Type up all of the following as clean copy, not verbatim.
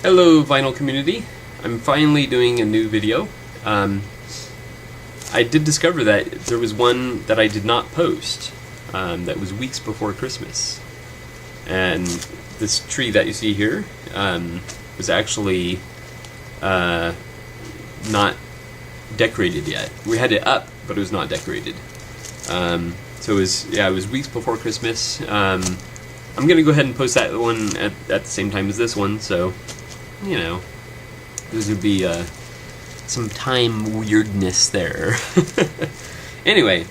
Hello vinyl community, I'm finally doing a new video. I did discover that there was one that I did not post that was weeks before Christmas, and this tree that you see here was actually not decorated yet. We had it up, but it was not decorated. So it was weeks before Christmas. I'm gonna go ahead and post that one at the same time as this one, so you know, there's gonna be some time weirdness there. Anyway,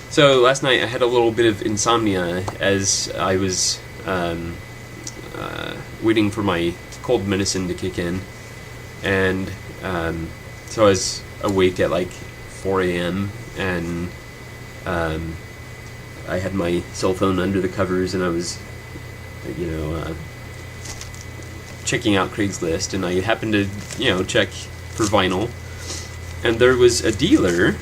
so last night I had a little bit of insomnia as I was waiting for my cold medicine to kick in, and so I was awake at like 4 a.m. and I had my cell phone under the covers, and I was, checking out Craigslist, and I happened to, check for vinyl, and there was a dealer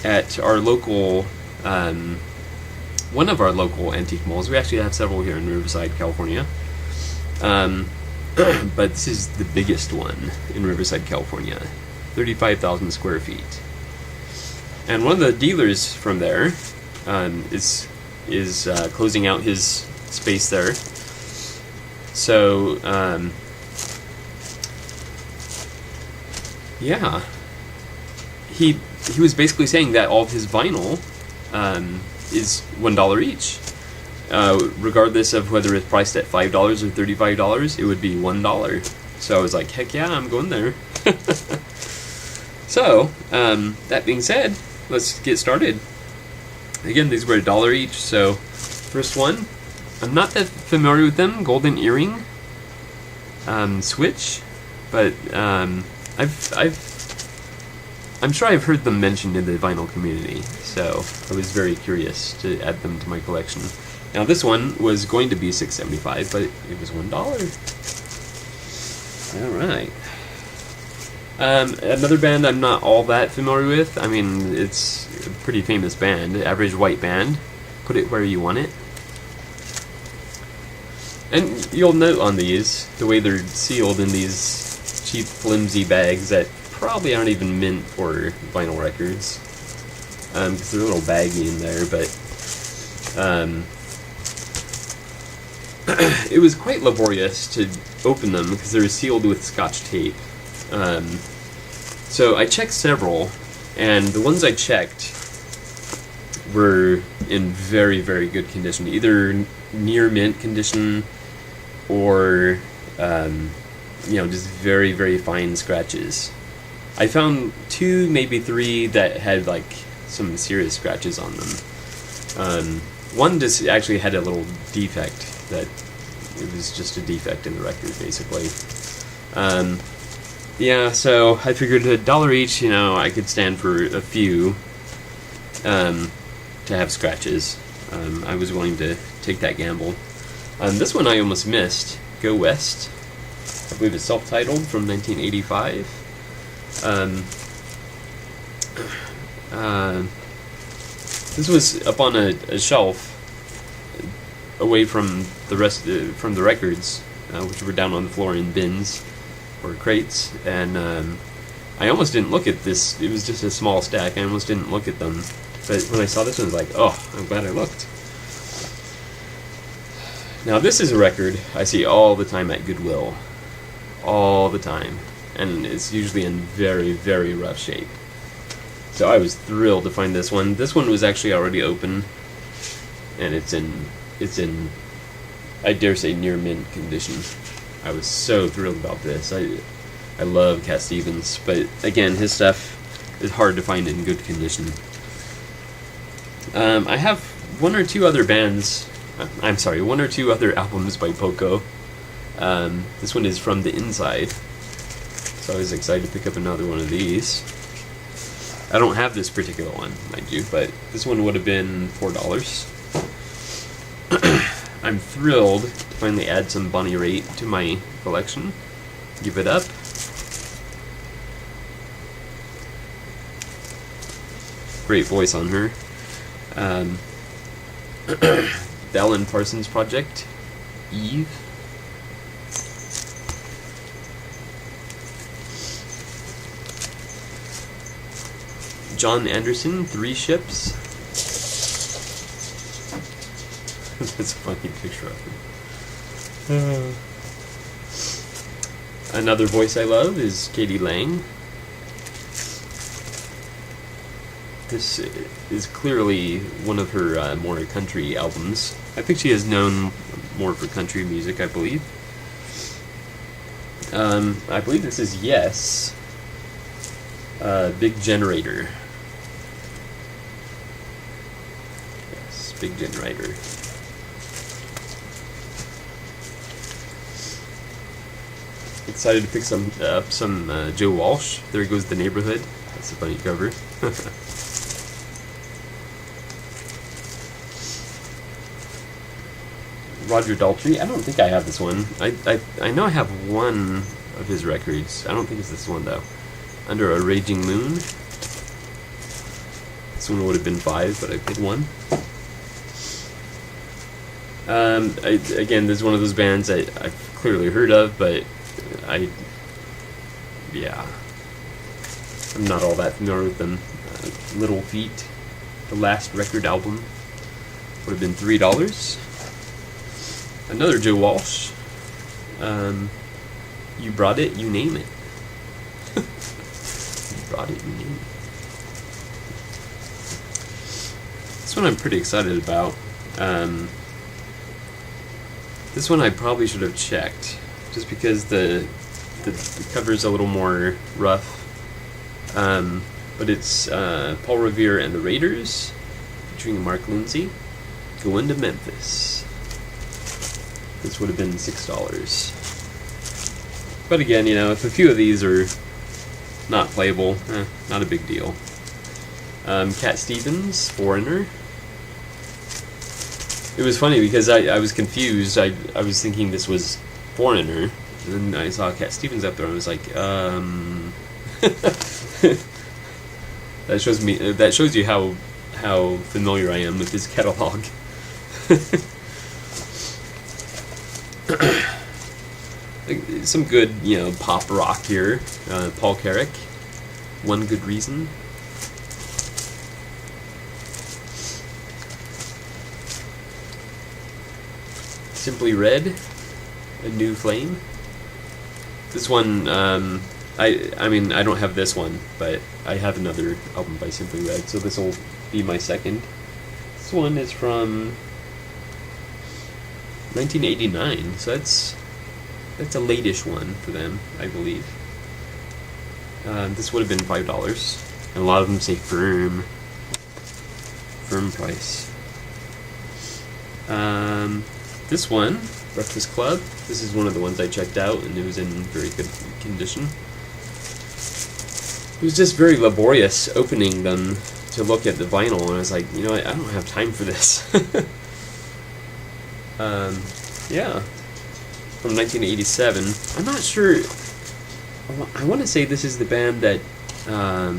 at our local, one of our local antique malls. We actually have several here in Riverside, California, but this is the biggest one in Riverside, California, 35,000 square feet. And one of the dealers from there is closing out his space there. So, yeah, he was basically saying that all of his vinyl is $1 each. Regardless of whether it's priced at $5 or $35, it would be $1. So I was like, heck yeah, I'm going there. So, that being said, let's get started. Again, these were $1 each. So, first one, I'm not that familiar with them. Golden Earring Switch, but I'm sure I've heard them mentioned in the vinyl community, so I was very curious to add them to my collection. Now this one was going to be $6.75, but it was $1. All right. Another band I'm not all that familiar with. I mean, it's a pretty famous band, Average White Band. Put It Where You Want It. And you'll note on these, the way they're sealed in these cheap, flimsy bags that probably aren't even meant for vinyl records, because they're a little baggy in there, but it was quite laborious to open them because they're sealed with Scotch tape. So I checked several, and the ones I checked were in very, very good condition, either near mint condition or just very, very fine scratches. I found 2, maybe 3 that had like some serious scratches on them. One just actually had a little defect, that it was just a defect in the record, basically. Yeah, so I figured $1 each, I could stand for a few to have scratches. I was willing to take that gamble. This one I almost missed. Go West. I believe it's self-titled, from 1985. This was up on a shelf away from the rest from the records, which were down on the floor in bins or crates, and I almost didn't look at this. It was just a small stack. I almost didn't look at them, but when I saw this one, I was like, oh, I'm glad I looked. Now this is a record I see all the time at Goodwill, all the time, and it's usually in very, very rough shape. So I was thrilled to find this one. This one was actually already open, and it's in I dare say near mint condition. I was so thrilled about this. I love Cat Stevens, but again, his stuff is hard to find in good condition. I have one or two other albums by Poco. This one is From the Inside, so I was excited to pick up another one of these. I don't have this particular one, mind you, but this one would have been $4. I'm thrilled to finally add some Bonnie Raitt to my collection. Give It Up. Great voice on her. The Alan Parsons Project, Eve. John Anderson, Three Ships. That's a funny picture of him. Another voice I love is Katie Lang. This is clearly one of her more country albums. I think she is known more for country music, I believe. I believe this is Yes. Big Generator. Yes, Big Generator. Excited to pick up some Joe Walsh. There Goes the Neighborhood. That's a funny cover. Roger Daltrey. I don't think I have this one. I know I have one of his records. I don't think it's this one though. Under a Raging Moon. This one would have been 5, but I picked 1. Again, this is one of those bands I've clearly heard of, but yeah, I'm not all that familiar with them. Little Feat, the last record album, would have been $3. Another Joe Walsh. You Brought It, You Name It. You Brought It, You Name It. This one I'm pretty excited about. This one I probably should have checked, just because the cover's a little more rough. But it's Paul Revere and the Raiders, featuring Mark Lindsay, Going to Memphis. This would have been $6. But again, you know, if a few of these are not playable, not a big deal. Cat Stevens, Foreigner. It was funny because I was confused. I was thinking this was Foreigner, and then I saw Cat Stevens up there, and I was like, that shows you how familiar I am with his catalog. Some good, you know, pop rock here. Paul Carrack, One Good Reason. Simply Red, A New Flame. This one, I mean, I don't have this one, but I have another album by Simply Red, so this will be my second. This one is from 1989, so that's a late-ish one for them, I believe. This would have been $5, and a lot of them say firm price. This one, Breakfast Club, this is one of the ones I checked out, and it was in very good condition. It was just very laborious opening them to look at the vinyl, and I was like, you know, I don't have time for this. Yeah, from 1987. I'm not sure. I want to say this is the band that I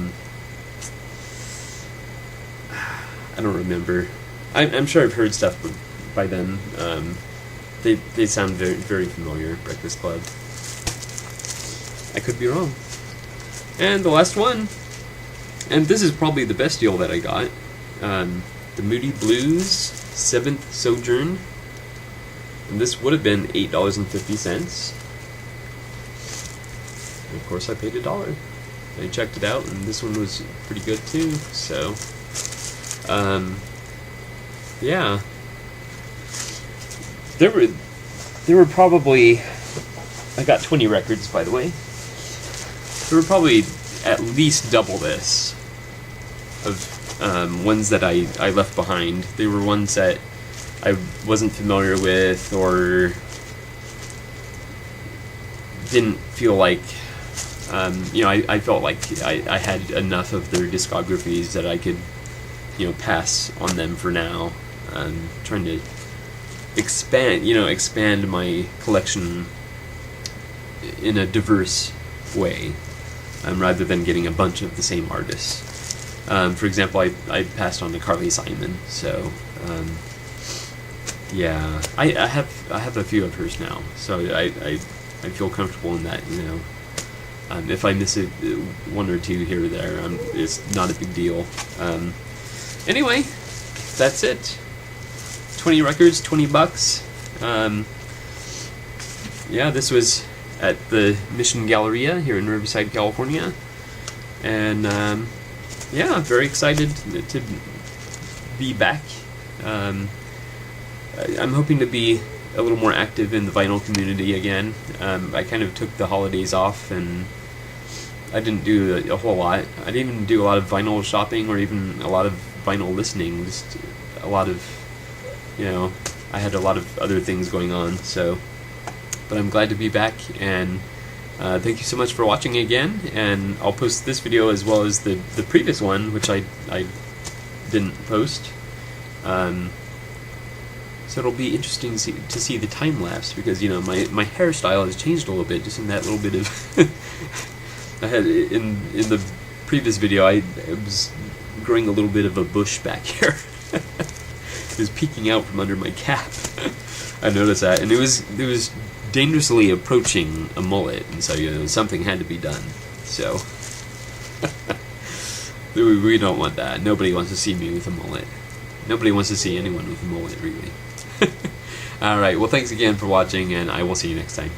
don't remember. I'm sure I've heard stuff by them. They sound very, very familiar. Breakfast Club. I could be wrong. And the last one, and this is probably the best deal that I got. The Moody Blues, Seventh Sojourn. And this would have been $8.50. And of course I paid $1. I checked it out, and this one was pretty good too. So, yeah. There were probably, I got 20 records, by the way. There were probably at least double this of ones that I left behind. They were ones that I wasn't familiar with, or didn't feel like, you know, I felt like I had enough of their discographies that I could, you know, pass on them for now. Trying to expand my collection in a diverse way, rather than getting a bunch of the same artists. For example, I passed on to Carly Simon, so yeah, I have a few of hers now, so I feel comfortable in that, you know. If I miss one or two here or there, it's not a big deal. Anyway, that's it. 20 records, $20. Yeah, this was at the Mission Galleria here in Riverside, California. And yeah, I'm very excited to be back. I'm hoping to be a little more active in the vinyl community again. I kind of took the holidays off and I didn't do a whole lot. I didn't even do a lot of vinyl shopping or even a lot of vinyl listening. Just a lot of, I had a lot of other things going on. So, but I'm glad to be back, and thank you so much for watching again. And I'll post this video as well as the previous one, which I didn't post. So it'll be interesting to see the time lapse, because my hairstyle has changed a little bit just in that little bit of I had in the previous video I was growing a little bit of a bush back here. It was peeking out from under my cap. I noticed that, and it was dangerously approaching a mullet, and so something had to be done. So we don't want that. Nobody wants to see me with a mullet. Nobody wants to see anyone with a mullet, really. Alright, well, thanks again for watching, and I will see you next time.